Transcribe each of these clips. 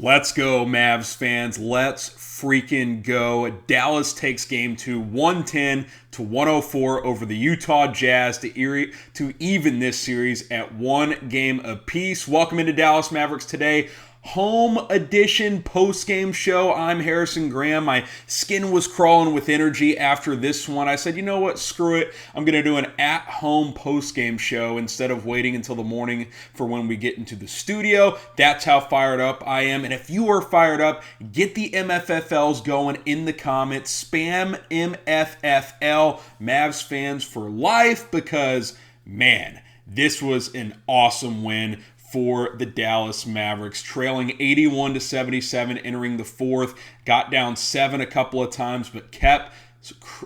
Let's go, Mavs fans. Let's freaking go. Dallas takes game two, 110-104 over the Utah Jazz to even this series at one game apiece. Welcome into Dallas Mavericks Today. Home edition post-game show. I'm Harrison Graham. My skin was crawling with energy after this one. I said, you know what? Screw it. I'm going to do an at-home post-game show instead of waiting until the morning for when we get into the studio. That's how fired up I am. And if you are fired up, get the MFFLs going in the comments. Spam MFFL, Mavs fans for life, because, man, this was an awesome win for the Dallas Mavericks, trailing 81-77 entering the fourth. Got down 7 a couple of times, but kept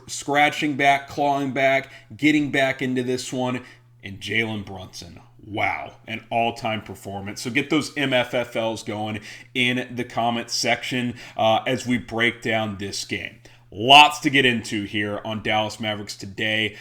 scratching back, clawing back, getting back into this one. And Jalen Brunson, wow, an all-time performance. So get those MFFLs going in the comments section as we break down this game. Lots to get into here on Dallas Mavericks tonight,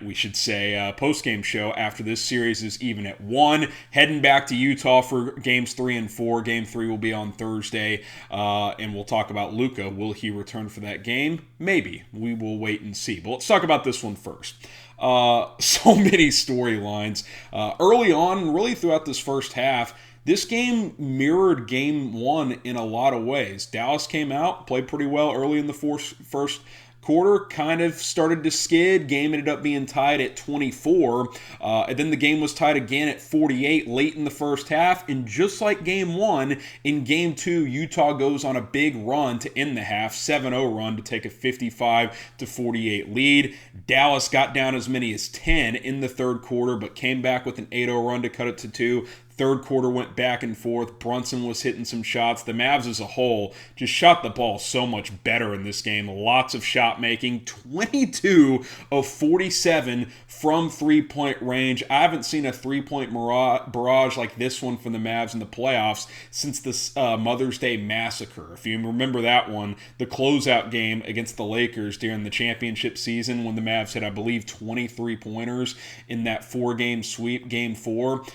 we should say, post-game show after this series is even at 1. Heading back to Utah for games 3 and 4. Game 3 will be on Thursday, and we'll talk about Luka. Will he return for that game? Maybe. We will wait and see. But let's talk about this one first. So many storylines. Early on, really throughout this first half, this game mirrored game 1 in a lot of ways. Dallas came out, played pretty well early in the first quarter, kind of started to skid. Game ended up being tied at 24. And then the game was tied again at 48 late in the first half. And just like game 1, in game 2, Utah goes on a big run to end the half, 7-0 run to take a 55-48 lead. Dallas got down as many as 10 in the third quarter, but came back with an 8-0 run to cut it to 2. Third quarter went back and forth. Brunson was hitting some shots. The Mavs as a whole just shot the ball so much better in this game. Lots of shot making. 22 of 47 from three-point range. I haven't seen a three-point barrage like this one from the Mavs in the playoffs since the Mother's Day Massacre. If you remember that one, the closeout game against the Lakers during the championship season when the Mavs had, I believe, 23 pointers in that 4-game sweep, game 4.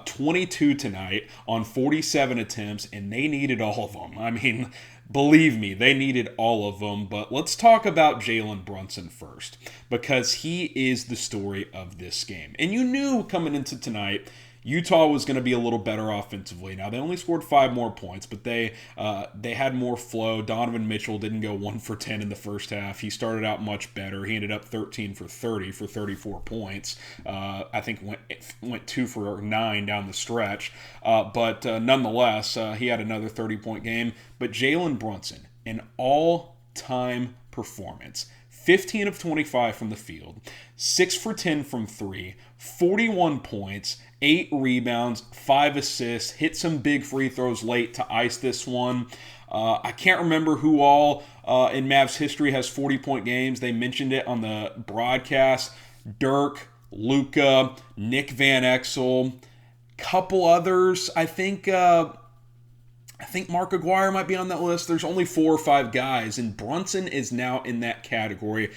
22 tonight on 47 attempts, and they needed all of them. I mean, believe me, they needed all of them. But let's talk about Jalen Brunson first, because he is the story of this game. And you knew coming into tonight, Utah was going to be a little better offensively. Now, they only scored 5 more points, but they had more flow. Donovan Mitchell didn't go 1 for 10 in the first half. He started out much better. He ended up 13 for 30 for 34 points. I think went 2 for 9 down the stretch. But nonetheless, he had another 30-point game. But Jalen Brunson, an all-time performance. 15 of 25 from the field, 6 for 10 from 3, 41 points, 8 rebounds, 5 assists, hit some big free throws late to ice this one. I can't remember who all in Mavs history has 40-point games. They mentioned it on the broadcast. Dirk, Luka, Nick Van Exel, couple others. I think Mark Aguirre might be on that list. There's only 4 or 5 guys, and Brunson is now in that category.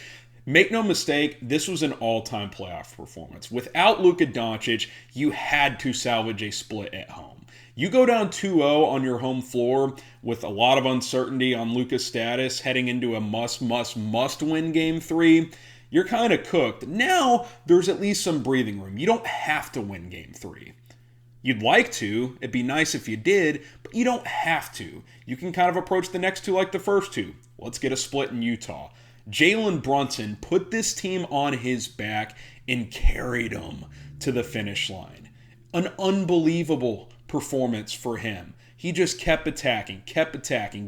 Make no mistake, this was an all-time playoff performance. Without Luka Doncic, you had to salvage a split at home. You go down 2-0 on your home floor with a lot of uncertainty on Luka's status heading into a must-win game 3. You're kind of cooked. Now, there's at least some breathing room. You don't have to win game 3. You'd like to. It'd be nice if you did, but you don't have to. You can kind of approach the next 2 like the first 2. Let's get a split in Utah. Jalen Brunson put this team on his back and carried them to the finish line. An unbelievable performance for him. He just kept attacking,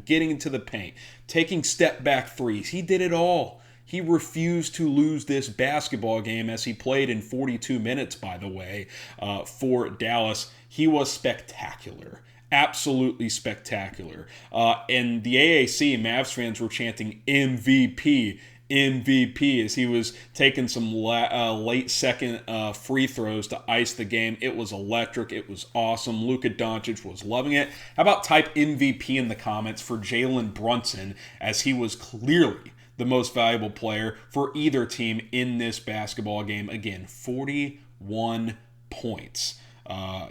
getting into the paint, taking step-back threes. He did it all. He refused to lose this basketball game as he played in 42 minutes, by the way, for Dallas. He was spectacular. Absolutely spectacular. And the AAC, Mavs fans were chanting MVP, MVP, as he was taking some late second free throws to ice the game. It was electric. It was awesome. Luka Doncic was loving it. How about type MVP in the comments for Jalen Brunson, as he was clearly the most valuable player for either team in this basketball game. Again, 41 points.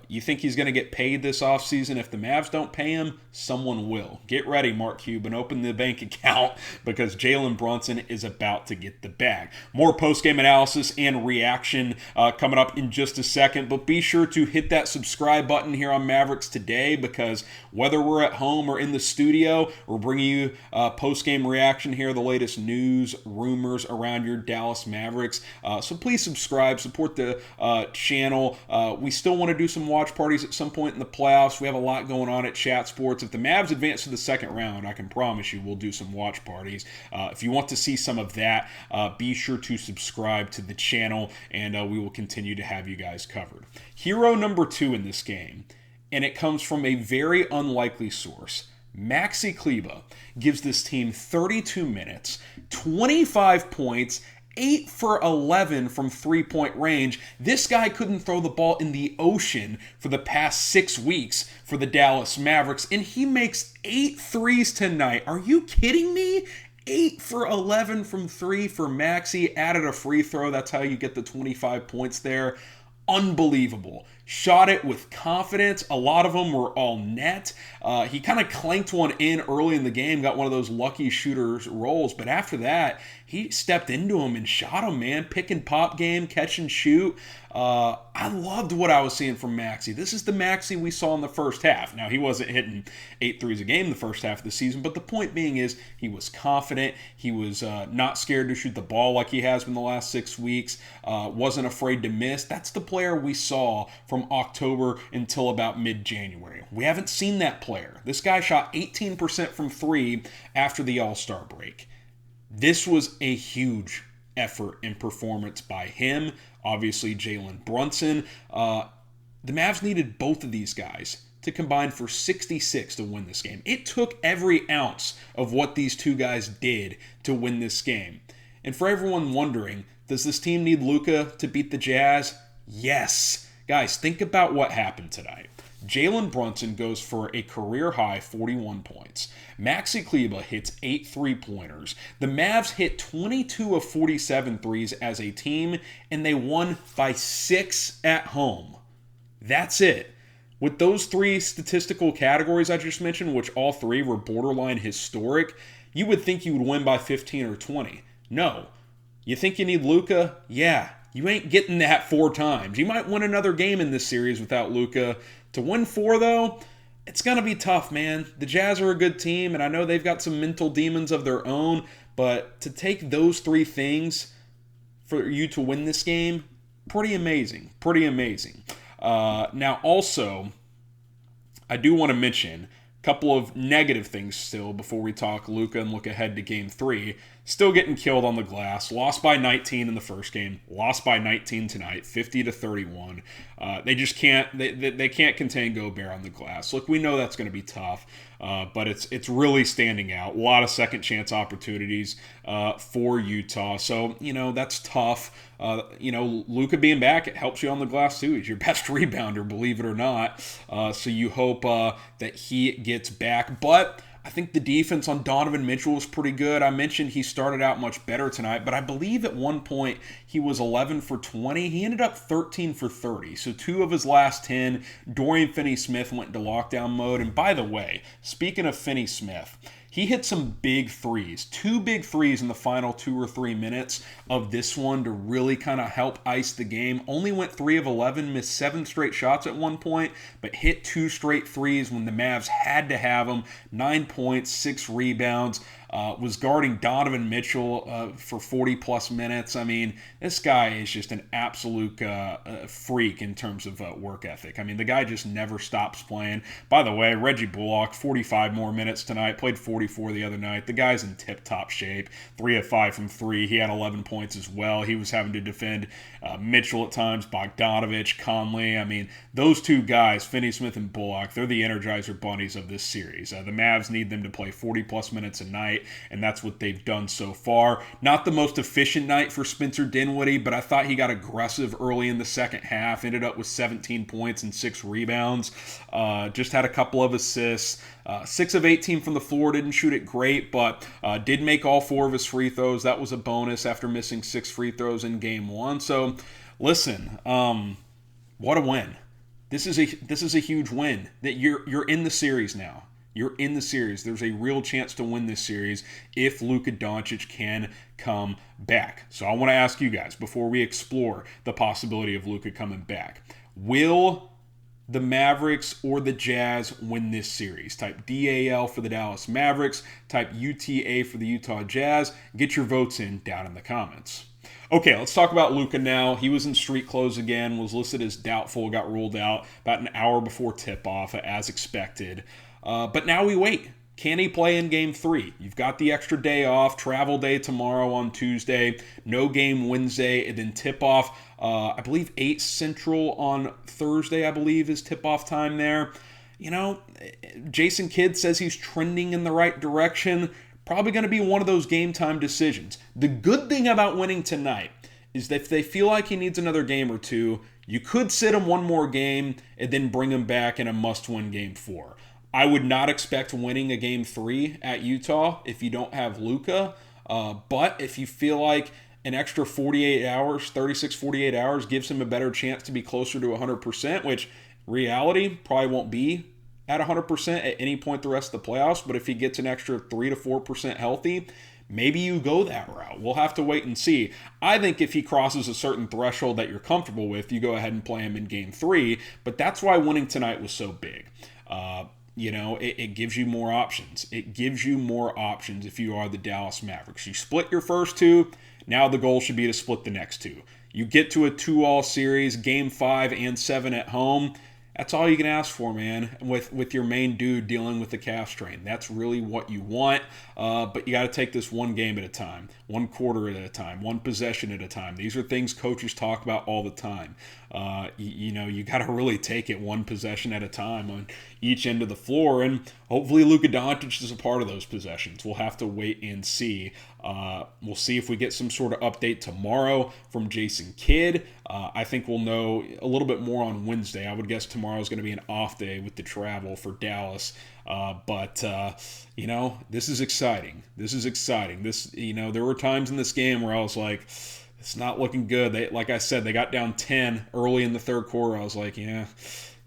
You think he's going to get paid this offseason? If the Mavs don't pay him, someone will. Get ready, Mark Cuban. Open the bank account because Jalen Brunson is about to get the bag. More post-game analysis and reaction coming up in just a second. But be sure to hit that subscribe button here on Mavericks Today because whether we're at home or in the studio, we're bringing you post-game reaction here, the latest news, rumors around your Dallas Mavericks. So please subscribe, support the channel. We still want to do some watch parties at some point in the playoffs. We have a lot going on at Chat Sports. If the Mavs advance to the second round, I can promise you we'll do some watch parties. If you want to see some of that, be sure to subscribe to the channel, and we will continue to have you guys covered. Hero number 2 in this game, and it comes from a very unlikely source. Maxi Kleber gives this team 32 minutes, 25 points, 8 for 11 from three-point range. This guy couldn't throw the ball in the ocean for the past 6 weeks for the Dallas Mavericks, and he makes 8 threes tonight. Are you kidding me? 8 for 11 from 3 for Maxi. Added a free throw. That's how you get the 25 points there. Unbelievable. Shot it with confidence. A lot of them were all net. He kind of clanked one in early in the game, got one of those lucky shooters rolls, but after that, he stepped into him and shot him, man. Pick and pop game, catch and shoot. I loved what I was seeing from Maxi. This is the Maxi we saw in the first half. Now, he wasn't hitting 8 threes a game the first half of the season, but the point being is he was confident. He was not scared to shoot the ball like he has been the last 6 weeks. Wasn't afraid to miss. That's the player we saw from October until about mid-January. We haven't seen that player. This guy shot 18% from 3 after the All-Star break. This was a huge effort and performance by him. Obviously, Jalen Brunson. The Mavs needed both of these guys to combine for 66 to win this game. It took every ounce of what these two guys did to win this game. And for everyone wondering, does this team need Luka to beat the Jazz? Yes. Guys, think about what happened tonight. Jalen Brunson goes for a career-high 41 points. Maxi Kleber hits 8 three-pointers. The Mavs hit 22 of 47 threes as a team, and they won by 6 at home. That's it. With those 3 statistical categories I just mentioned, which all 3 were borderline historic, you would think you would win by 15 or 20. No. You think you need Luka? Yeah. You ain't getting that 4 times. You might win another game in this series without Luka. To win 4, though, it's going to be tough, man. The Jazz are a good team, and I know they've got some mental demons of their own, but to take those 3 things for you to win this game, pretty amazing. Pretty amazing. Now, also, I do want to mention a couple of negative things still before we talk Luka and look ahead to Game 3. Still getting killed on the glass. Lost by 19 in the first game. Lost by 19 tonight, 50-31. They just can't. They can't contain Gobert on the glass. Look, we know that's going to be tough, but it's really standing out. A lot of second chance opportunities for Utah. So that's tough. Luka being back, it helps you on the glass too. He's your best rebounder, believe it or not. So you hope that he gets back, but I think the defense on Donovan Mitchell was pretty good. I mentioned he started out much better tonight, but I believe at one point he was 11 for 20. He ended up 13 for 30. So 2 of his last 10, Dorian Finney-Smith went into lockdown mode. And by the way, speaking of Finney-Smith, he hit some big threes, 2 big threes in the final 2 or 3 minutes of this one to really kind of help ice the game. Only went 3 of 11, missed 7 straight shots at one point, but hit 2 straight threes when the Mavs had to have them. 9 points, 6 rebounds. Was guarding Donovan Mitchell for 40-plus minutes. I mean, this guy is just an absolute freak in terms of work ethic. I mean, the guy just never stops playing. By the way, Reggie Bullock, 45 more minutes tonight, played 44 the other night. The guy's in tip-top shape. 3 of 5 from 3. He had 11 points as well. He was having to defend Mitchell at times, Bogdanovich, Conley. I mean, those 2 guys, Finney-Smith and Bullock, they're the Energizer bunnies of this series. The Mavs need them to play 40-plus minutes a night, and that's what they've done so far. Not the most efficient night for Spencer Dinwiddie, but I thought he got aggressive early in the second half, ended up with 17 points and 6 rebounds. Just had a couple of assists. 6 of 18 from the floor, didn't shoot it great, but did make all 4 of his free throws. That was a bonus after missing 6 free throws in Game 1. So, listen, what a win. This is a huge win. That you're in the series now. You're in the series. There's a real chance to win this series if Luka Doncic can come back. So I want to ask you guys, before we explore the possibility of Luka coming back, will the Mavericks or the Jazz win this series? Type DAL for the Dallas Mavericks. Type UTA for the Utah Jazz. Get your votes in down in the comments. Okay, let's talk about Luka now. He was in street clothes again, was listed as doubtful, got ruled out about an hour before tip-off, as expected. But now we wait. Can he play in Game 3? You've got the extra day off, travel day tomorrow on Tuesday, no game Wednesday, and then tip-off, I believe 8 Central on Thursday, I believe, is tip-off time there. You know, Jason Kidd says he's trending in the right direction. Probably going to be one of those game time decisions. The good thing about winning tonight is that if they feel like he needs another game or two, you could sit him one more game and then bring him back in a must-win Game 4. I would not expect winning a Game 3 at Utah if you don't have Luka. But if you feel like an extra 48 hours, 36, 48 hours gives him a better chance to be closer to 100%, which reality probably won't be at 100% at any point the rest of the playoffs. But if he gets an extra 3 to 4% healthy, maybe you go that route. We'll have to wait and see. I think if he crosses a certain threshold that you're comfortable with, you go ahead and play him in Game 3. But that's why winning tonight was so big. It gives you more options. It gives you more options if you are the Dallas Mavericks. You split your first two. Now the goal should be to split the next two. You get to a 2-all series, Game 5 and 7 at home. That's all you can ask for, man, with your main dude dealing with the calf strain. That's really what you want, but you got to take this one game at a time, one quarter at a time, one possession at a time. These are things coaches talk about all the time. You got to really take it one possession at a time on each end of the floor, and hopefully Luka Doncic is a part of those possessions. We'll have to wait and see. We'll see if we get some sort of update tomorrow from Jason Kidd. I think we'll know a little bit more on Wednesday. I would guess tomorrow is going to be an off day with the travel for Dallas. But this is exciting. This is exciting. There were times in this game where I was like, it's not looking good. Like I said, they got down 10 early in the third quarter. I was like, yeah.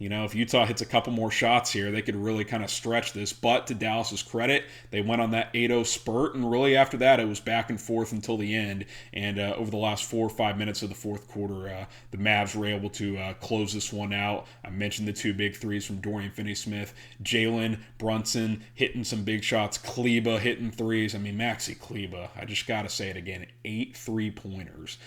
If Utah hits a couple more shots here, they could really kind of stretch this. But to Dallas's credit, they went on that 8-0 spurt, and really after that, it was back and forth until the end. And over the last 4 or 5 minutes of the fourth quarter, the Mavs were able to close this one out. I mentioned the 2 big threes from Dorian Finney-Smith, Jalen Brunson hitting some big shots, Kleber hitting threes. I mean, Maxi Kleber, I just got to say it again, 8 3-pointers.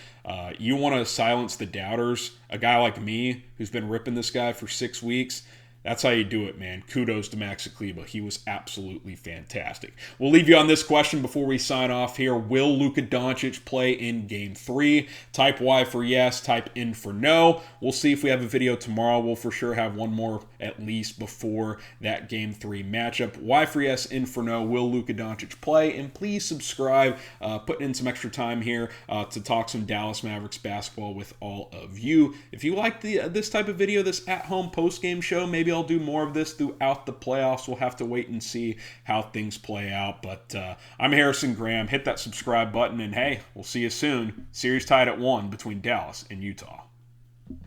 You want to silence the doubters, a guy like me who's been ripping this guy for 6 weeks. That's how you do it, man. Kudos to Maxi Kleber. He was absolutely fantastic. We'll leave you on this question before we sign off here. Will Luka Doncic play in Game 3? Type Y for yes, type N for no. We'll see if we have a video tomorrow. We'll for sure have one more at least before that Game 3 matchup. Y for yes, N for no. Will Luka Doncic play? And please subscribe. Putting in some extra time here to talk some Dallas Mavericks basketball with all of you. If you like this type of video, this at-home post-game show, maybe I'll do more of this throughout the playoffs. We'll have to wait and see how things play out. But I'm Harrison Graham. Hit that subscribe button, and hey, we'll see you soon. Series tied at 1 between Dallas and Utah.